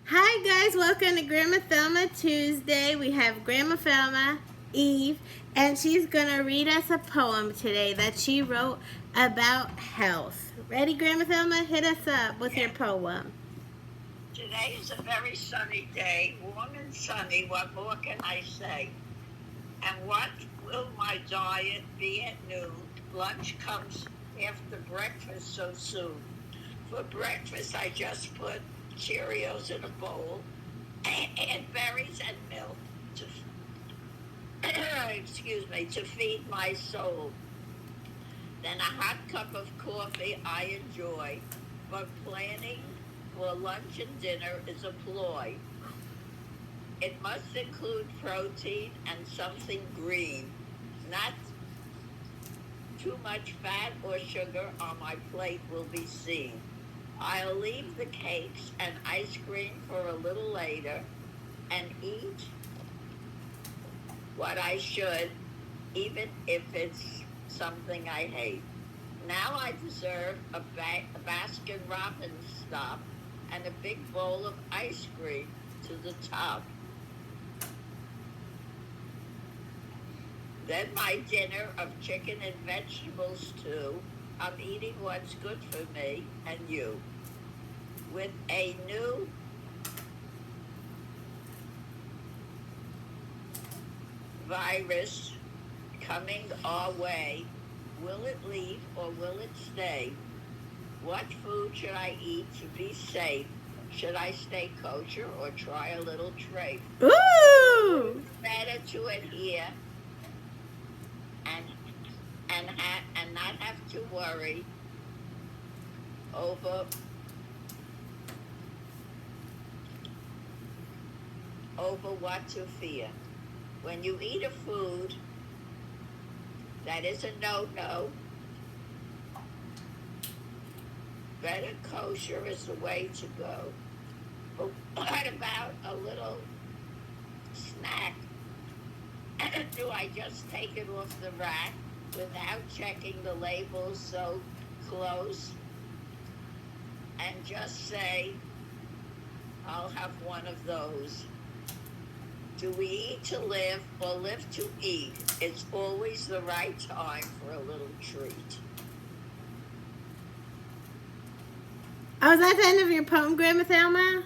Hi guys, welcome to Grandma Thelma Tuesday. We have Grandma Thelma, Eve, and she's going to read us a poem today that she wrote about health. Ready, Grandma Thelma? Hit us up with your poem. Today is a very sunny day, warm and sunny. What more can I say? And what will my diet be at noon? Lunch comes after breakfast so soon. For breakfast, I just put Cheerios in a bowl and berries and milk to feed my soul. Then a hot cup of coffee I enjoy, but planning for lunch and dinner is a ploy. It must include protein and something green, not too much fat or sugar on my plate will be seen. I'll leave the cakes and ice cream for a little later and eat what I should, even if it's something I hate. Now I deserve a Baskin Robbins stop and a big bowl of ice cream to the top. Then my dinner of chicken and vegetables too. I'm eating what's good for me and you. With a new virus coming our way, will it leave or will it stay? What food should I eat to be safe? Should I stay kosher or try a little treif? Ooh! Better to adhere and not have to worry over what to fear. When you eat a food that is a no-no, better kosher is the way to go. But what about a little snack? Do I just take it off the rack without checking the labels so close and just say, I'll have one of those? Do we eat to live or live to eat? It's always the right time for a little treat. Oh, is that the end of your poem, Grandma Thelma?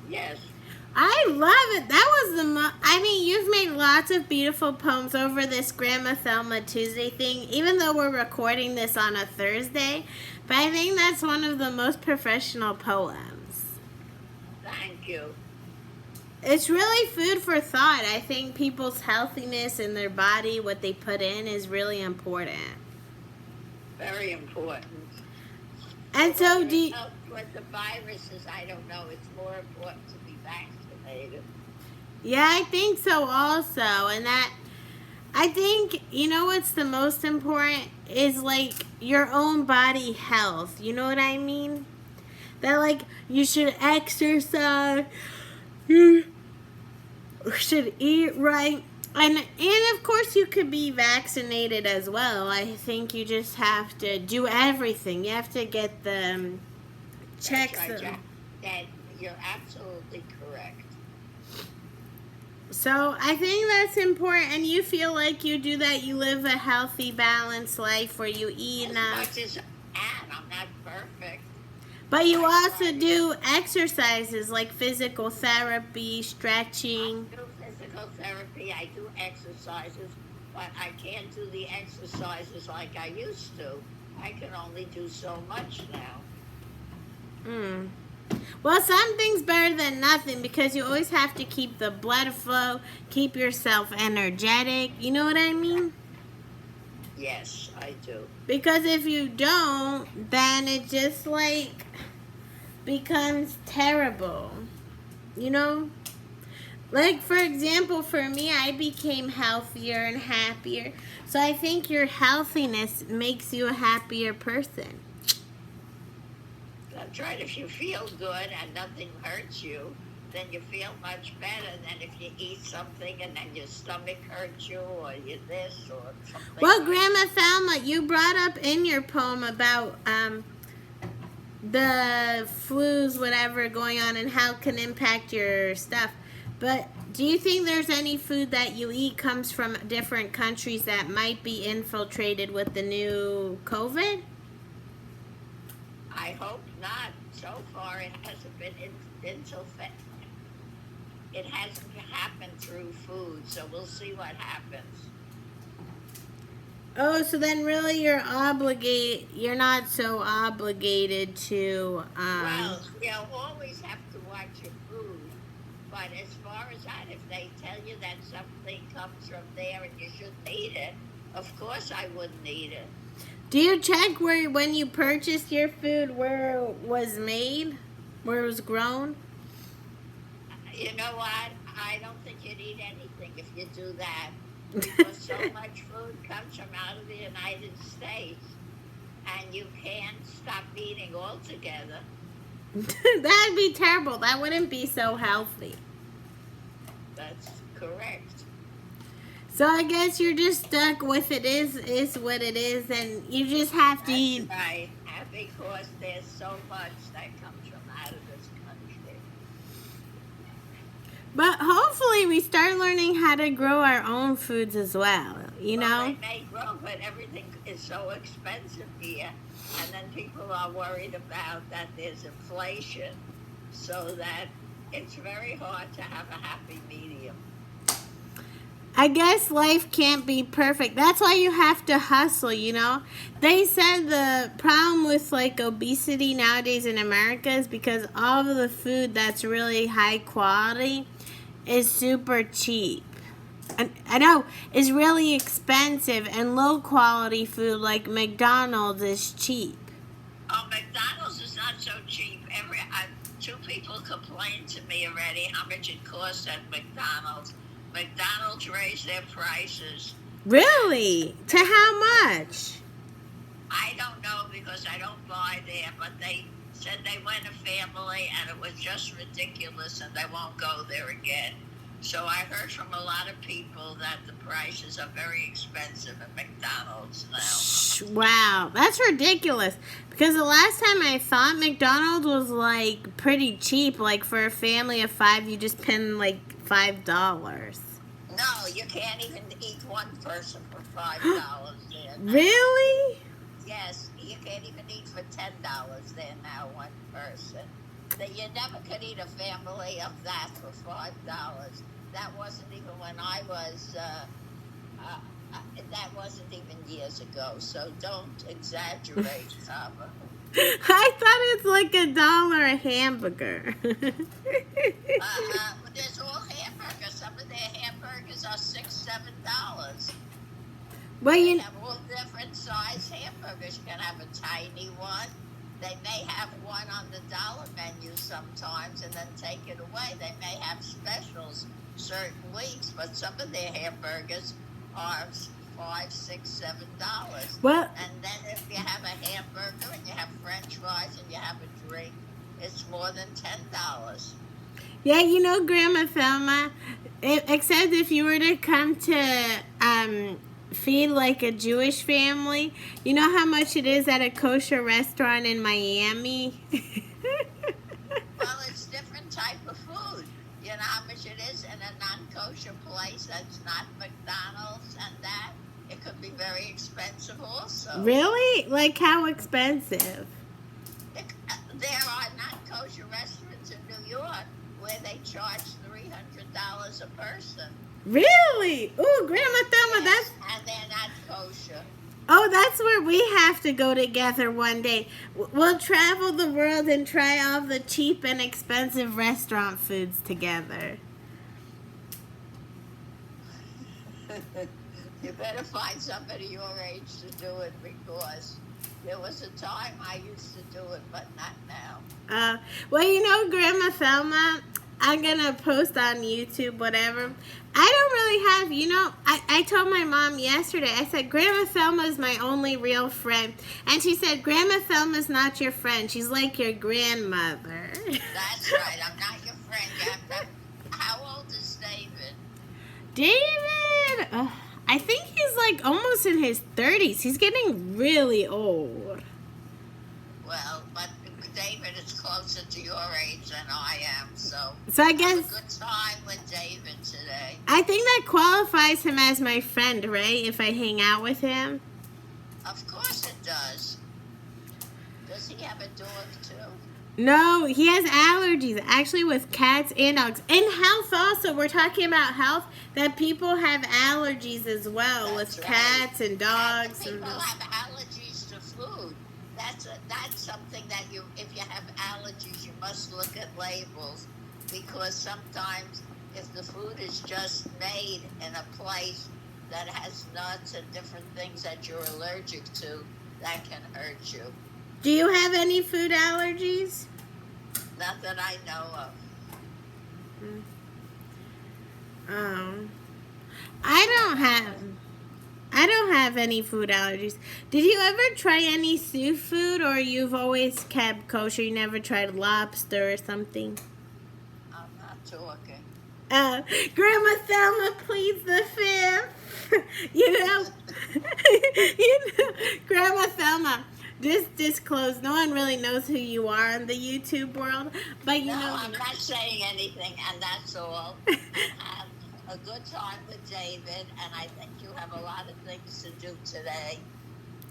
Yes. I love it. That was you've made lots of beautiful poems over this Grandma Thelma Tuesday thing, even though we're recording this on a Thursday. But I think that's one of the most professional poems. Thank you. It's really food for thought. I think people's healthiness in their body, what they put in, is really important. Very important. And so do you... With the viruses, I don't know. It's more important to be vaccinated. Yeah, I think so also. And that, I think, you know what's the most important is like your own body health. You know what I mean? That like you should exercise, you should eat right. And of course you could be vaccinated as well. I think you just have to do everything. You have to get the checks. That's right, Jack. You're absolutely correct. So I think that's important, and you feel like you do that. You live a healthy, balanced life where you eat enough. As much as I can. I'm not perfect. But you also do exercises like physical therapy, stretching. I do physical therapy. I do exercises, but I can't do the exercises like I used to. I can only do so much now. Well, something's better than nothing because you always have to keep the blood flow, keep yourself energetic. You know what I mean? Yes, I do. Because if you don't, then it just like becomes terrible. You know? Like, for example, for me, I became healthier and happier. So I think your healthiness makes you a happier person. That's right. If you feel good and nothing hurts you, then you feel much better than if you eat something and then your stomach hurts you or you this or something. Well, Grandma Thelma, you brought up in your poem about the flus, whatever going on, and how it can impact your stuff. But do you think there's any food that you eat comes from different countries that might be infiltrated with the new COVID? I hope not. So far, it hasn't been it hasn't happened through food, so we'll see what happens. Oh, so then really you're not so obligated to Well, you always have to watch your food, but as far as that, if they tell you that something comes from there and you shouldn't eat it, of course I wouldn't eat it. do you check where when you purchased your food where it was made? Where it was grown? You know what? I don't think you'd eat anything if you do that, because so much food comes from out of the United States, and you can't stop eating altogether. That'd be terrible. That wouldn't be so healthy. That's correct. So I guess you're just stuck with it is what it is, and you just have to eat. That's right. And because there's so much that comes from out of this country. But hopefully we start learning how to grow our own foods as well. You Well, know? they may grow, but everything is so expensive here. And then people are worried about that there's inflation, so that it's very hard to have a happy medium. I guess life can't be perfect. That's why you have to hustle, you know? They said the problem with like obesity nowadays in America is because all of the food that's really high quality is super cheap. And I know it's really expensive, and low quality food like McDonald's is cheap. Oh, McDonald's is not so cheap. Two people complained to me already how much it costs at McDonald's. McDonald's raised their prices. Really? To how much? I don't know because I don't buy there, but they said they went a family and it was just ridiculous and they won't go there again. So I heard from a lot of people that the prices are very expensive at McDonald's now. Wow, that's ridiculous. Because the last time I thought McDonald's was like pretty cheap. Like for a family of 5, you just spend like $5. No, you can't even eat one person for $5 there. Now. Really? Yes, you can't even eat for $10 there now, one person. You never could eat a family of that for $5. That wasn't even when I was. That wasn't even years ago. So don't exaggerate, Thelma. I thought it's like $1 a hamburger. There's all hamburgers. Some of their hamburgers are $6, $7. Well, They you have all different size hamburgers. You can have a tiny one. They may have one on the dollar menu sometimes and then take it away. They may have specials certain weeks, but some of their hamburgers are $5, $6, $7. well, And then if you have a hamburger and you have French fries and you have a drink, it's more than $10. yeah, you know, Grandma Thelma. Except if you were to come to feed like a Jewish family, you know how much it is at a kosher restaurant in Miami. Well, it's different type of food. You know how much it is in a non-kosher place that's not McDonald's and that. It could be very expensive also. Really? Like how expensive? There are non-kosher restaurants in New York where they charge $300 a person. Really? Ooh, Grandma Thelma, Yes, and they're not kosher. that's where we have to go together one day. We'll travel the world and try all the cheap and expensive restaurant foods together. You better find somebody your age to do it because there was a time I used to do it, but not now. Well, you know, Grandma Thelma, I'm going to post on YouTube, whatever. I don't really have, you know, I told my mom yesterday, I said, Grandma Thelma is my only real friend. And she said, Grandma Thelma's not your friend. She's like your grandmother. That's right. I'm not your friend. How old is David? David, I think he's like almost in his 30s. He's getting really old. Well, but David is closer to your age than I am, so So I have a guess good time with David today. I think that qualifies him as my friend, right? If I hang out with him. Of course it does. Does he have a dog too? No, he has allergies, actually, with cats and dogs. And health also. We're talking about health, that people have allergies as well That's with right. cats and dogs. People And have allergies to food. That's something that if you have allergies, you must look at labels, because sometimes if the food is just made in a place that has nuts and different things that you're allergic to, that can hurt you. do you have any food allergies? Not that I know of. I don't have any food allergies. Did you ever try any seafood, or you've always kept kosher? You never tried lobster or something? I'm not talking. Grandma Thelma pleads the fifth. you know, Grandma Thelma. Just disclose. No one really knows who you are in the YouTube world, but No, I'm not saying anything, and that's all. And have a good time with David, and I think you have a lot of things to do today.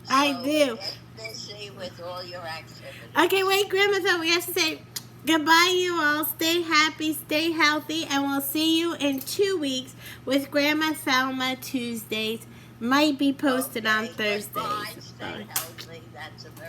So I do. Get busy with all your activities. Okay, wait, Grandma Thelma. We have to say goodbye, you all. Stay happy, stay healthy, and we'll see you in 2 weeks with Grandma Thelma Tuesdays. Might be posted on Thursdays. Goodbye. Stay healthy. That's a very